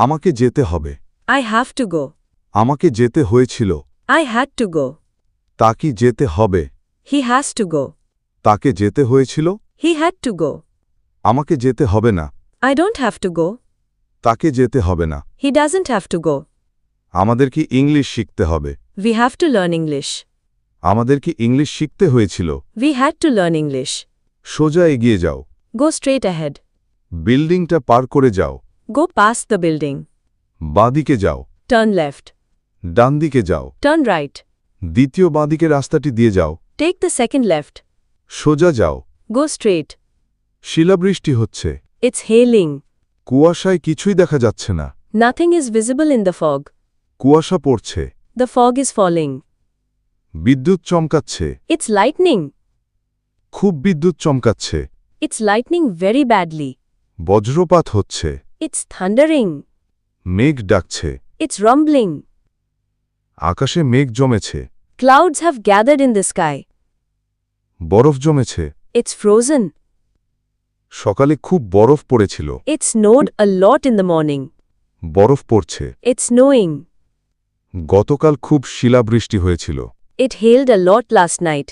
আমাকে যেতে হবে। I have to go. আমাকে যেতে হয়েছিল। I had to go. তা কি যেতে হবে? He has to go. তাকে যেতে হয়েছিল। He had to go. আমাকে যেতে হবে না। I don't have to go. তাকে যেতে হবে না। He doesn't have to go. আমাদের কি ইংলিশ শিখতে হবে? We have to learn English. আমাদের কি ইংলিশ শিখতে হয়েছিল? We had to learn English. সোজা এগিয়ে যাও। Go straight ahead. বিল্ডিংটা পার করে যাও। Go past the building. বাঁদিকে যাও। Turn left. ডান দিকে যাও। Turn right. দ্বিতীয় বাঁদিকে রাস্তাটি দিয়ে যাও। Take the second left. সোজা যাও। Go straight. শিলাবৃষ্টি হচ্ছে। It's hailing. কুয়াশায় কিছুই দেখা যাচ্ছে না। Nothing is visible in the fog. কুয়াশা পড়ছে। The fog is falling. বিদ্যুৎ চমকাচ্ছে। It's lightning. খুব বিদ্যুৎ চমকাচ্ছে। It's lightning very badly. বজ্রপাত হচ্ছে। It's thundering. মেঘ ডাকছে। It's rumbling. আকাশে মেঘ জমেছে। Clouds have gathered in the sky. বরফ জমেছে। It's frozen. সকালে খুব বরফ পড়েছিল। It snowed a lot in the morning. বরফ পড়ছে। It's snowing. গতকাল খুব শিলাবৃষ্টি হয়েছিল। It hailed a lot last night.